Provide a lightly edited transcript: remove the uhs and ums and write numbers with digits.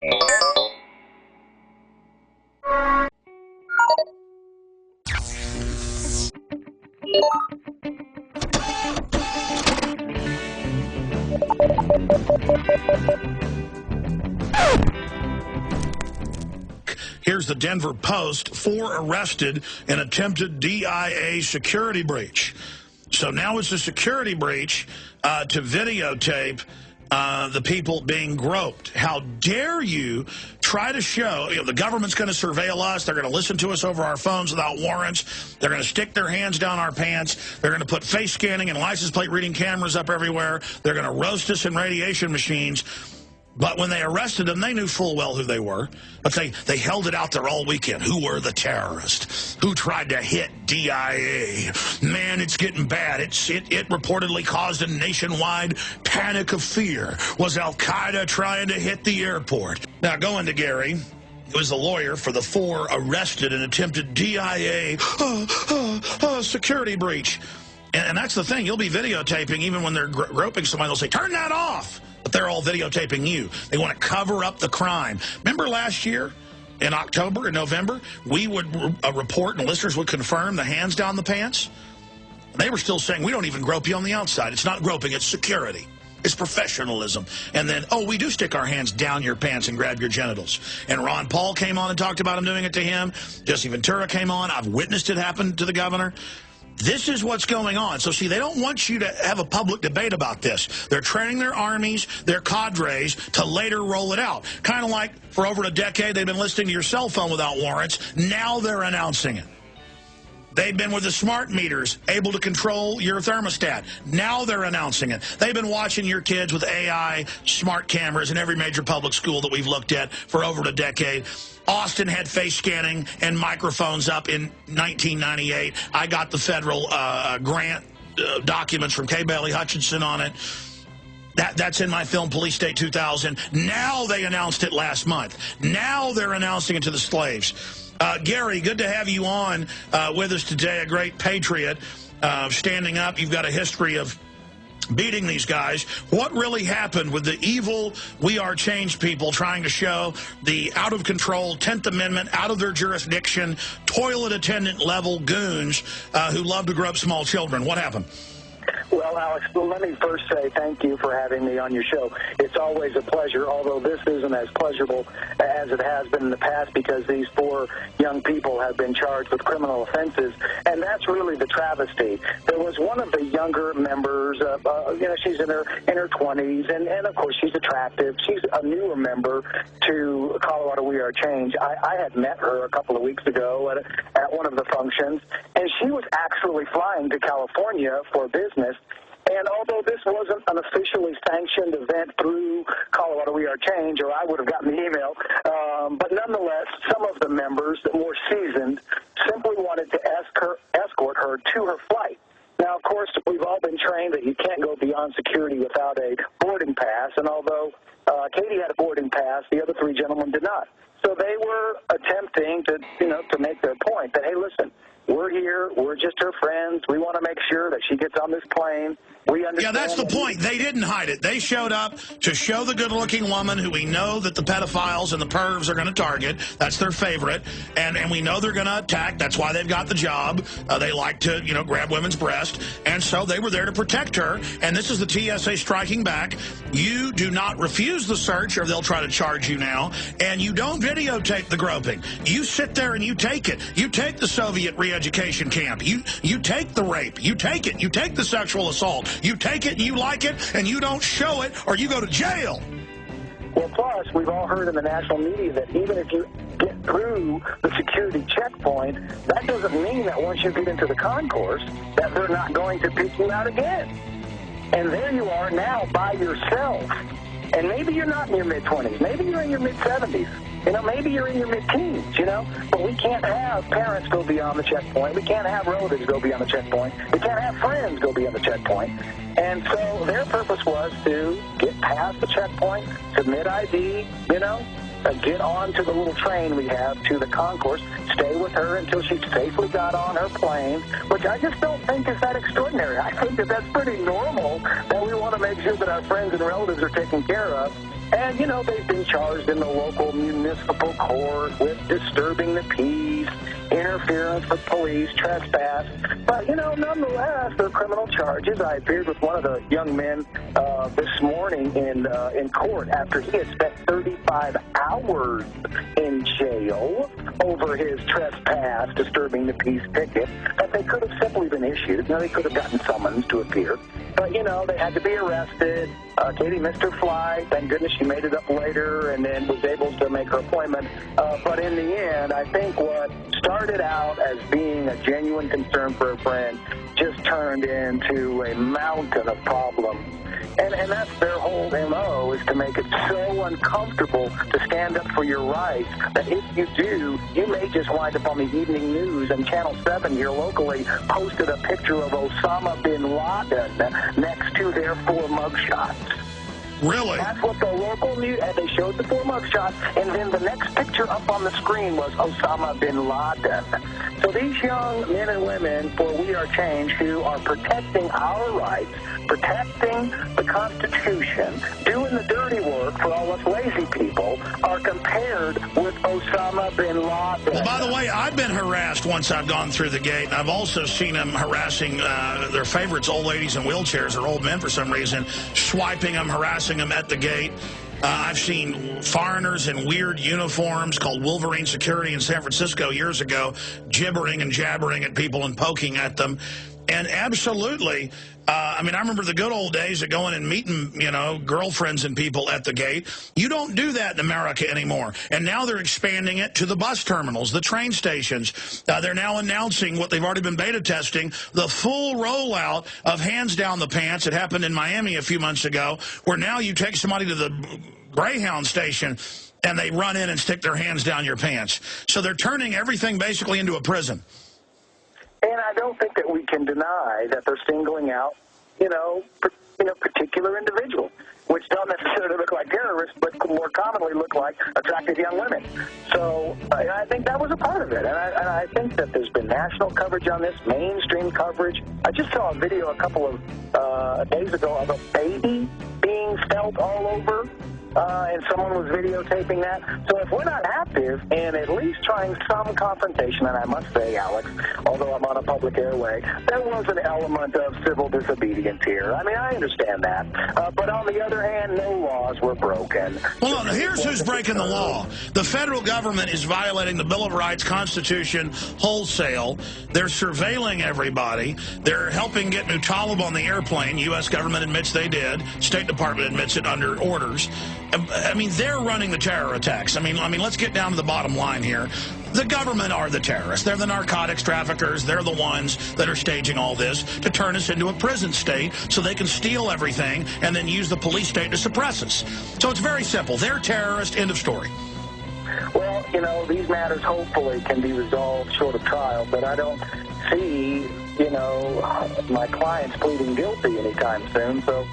Here's the Denver Post, 4 arrested in attempted DIA security breach. So now it's a security breach to videotape the people being groped. How dare you try to show, the government's going to surveil us, they're going to listen to us over our phones without warrants, they're going to stick their hands down our pants, they're going to put face scanning and license plate reading cameras up everywhere, they're going to roast us in radiation machines. But when they arrested them, they knew full well who they were. But they held it out there all weekend. Who were the terrorists? Who tried to hit DIA? Man, it's getting bad. It reportedly caused a nationwide panic of fear. Was Al-Qaeda trying to hit the airport? Now, going to Gary, who was the lawyer for the 4 arrested in attempted DIA security breach. And that's the thing. You'll be videotaping even when they're groping somebody. They'll say, turn that off. But they're all videotaping you. They want to cover up the crime. Remember last year, in October and November, we would report and listeners would confirm the hands down the pants? They were still saying, we don't even grope you on the outside. It's not groping, it's security. It's professionalism. And then, oh, we do stick our hands down your pants and grab your genitals. And Ron Paul came on and talked about him doing it to him. Jesse Ventura came on. I've witnessed it happen to the governor. This is what's going on. So, see, they don't want you to have a public debate about this. They're training their armies, their cadres, to later roll it out. Kind of like for over a decade, they've been listening to your cell phone without warrants. Now they're announcing it. They've been with the smart meters, able to control your thermostat. Now they're announcing it. They've been watching your kids with AI smart cameras in every major public school that we've looked at for over a decade. Austin had face scanning and microphones up in 1998. I got the federal grant documents from Kay Bailey Hutchinson on it. That's in my film, Police State 2000. Now they announced it last month. Now they're announcing it to the slaves. Gary, good to have you on with us today, a great patriot, standing up. You've got a history of beating these guys. What really happened with the evil We Are Change people trying to show the out-of-control 10th Amendment, out of their jurisdiction, toilet attendant level goons who love to grope small children? What happened? Well, Alex, let me first say thank you for having me on your show. It's always a pleasure, although this isn't as pleasurable as it has been in the past because these 4 young people have been charged with criminal offenses, and that's really the travesty. There was one of the younger members, she's in her 20s, and of course she's attractive. She's a newer member to Colorado We Are Change. I had met her a couple of weeks ago at one of the functions, and she was actually flying to California for business. And although this wasn't an officially sanctioned event through Colorado We Are Change, or I would have gotten the email, but nonetheless, some of the members, more seasoned, simply wanted to escort her to her flight. Now, of course, we've all been trained that you can't go beyond security without a boarding pass, and although Katie had a boarding pass, the other 3 gentlemen did not. So they were attempting to make their point that, hey, listen, we're here. We're just her friends. We want to make sure that she gets on this plane. We understand. Yeah, that's the point. They didn't hide it. They showed up to show the good-looking woman who we know that the pedophiles and the pervs are going to target. That's their favorite. And we know they're going to attack. That's why they've got the job. They like to, grab women's breasts. And so they were there to protect her. And this is the TSA striking back. You do not refuse the search or they'll try to charge you now. And you don't videotape the groping. You sit there and you take it. You take the Soviet re-education camp. You take the rape. You take it. You take the sexual assault. You take it and you like it, and you don't show it, or you go to jail. Well, plus, we've all heard in the national media that even if you get through the security checkpoint, that doesn't mean that once you get into the concourse that they're not going to pick you out again. And there you are now by yourself. And maybe you're not in your mid-20s. Maybe you're in your mid-70s. Maybe you're in your mid-teens, But we can't have parents go beyond the checkpoint. We can't have relatives go beyond the checkpoint. We can't have friends go beyond the checkpoint. And so their purpose was to get past the checkpoint, submit ID, get on to the little train we have to the concourse, stay with her until she safely got on her plane, which I just don't think is that extraordinary. I think that that's pretty normal, that we want to make sure that our friends and relatives are taken care of. And, you know, they've been charged in the local municipal court with disturbing the peace, interference with police, trespass. But, you know, nonetheless, they're criminal charges. I appeared with one of the young men this morning in court after he had spent 35 hours in jail over his trespass, disturbing the peace ticket that they could have simply been issued. Now, they could have gotten summons to appear. But, you know, they had to be arrested. Katie missed her flight. Thank goodness she made it up later and then was able to make her appointment. But in the end, I think what started out as being a genuine concern for a friend just turned into a mountain of problems. And that's their whole MO, is to make it so uncomfortable to stand up for your rights that if you do, you may just wind up on the evening news, and Channel 7 here locally posted a picture of Osama bin Laden next to their 4 mugshots. Really? That's what the local news, and they showed the 4 mugshots, and then the next picture up on the screen was Osama bin Laden. So these young men and women for We Are Change, who are protecting our rights, protecting the Constitution, doing the dirty work for all us lazy people, are compared with Osama bin Laden. Well, by the way, I've been harassed once I've gone through the gate, and I've also seen them harassing their favorites, old ladies in wheelchairs or old men for some reason, swiping them, harassing them at the gate. I've seen foreigners in weird uniforms called Wolverine Security in San Francisco years ago, gibbering and jabbering at people and poking at them. And absolutely, I mean, I remember the good old days of going and meeting, you know, girlfriends and people at the gate. You don't do that in America anymore. And now they're expanding it to the bus terminals, the train stations. They're now announcing what they've already been beta testing, the full rollout of hands down the pants. It happened in Miami a few months ago, where now you take somebody to the Greyhound station and they run in and stick their hands down your pants. So they're turning everything basically into a prison. And I don't think that we can deny that they're singling out, particular individuals, which don't necessarily look like terrorists, but more commonly look like attractive young women. So I think that was a part of it. And I think that there's been national coverage on this, mainstream coverage. I just saw a video a couple of days ago of a baby being felt all over. And someone was videotaping that. So if we're not active in at least trying some confrontation, and I must say, Alex, although I'm on a public airway, there was an element of civil disobedience here. I mean, I understand that. But on the other hand, no laws were broken. Well, here's who's breaking the law. The federal government is violating the Bill of Rights, Constitution, wholesale. They're surveilling everybody. They're helping get Mutalib on the airplane. U.S. government admits they did. State Department admits it under orders. I mean, they're running the terror attacks. I mean, let's get down to the bottom line here. The government are the terrorists. They're the narcotics traffickers. They're the ones that are staging all this to turn us into a prison state so they can steal everything and then use the police state to suppress us. So it's very simple. They're terrorists. End of story. Well, these matters hopefully can be resolved short of trial, but I don't see, my clients pleading guilty anytime soon, so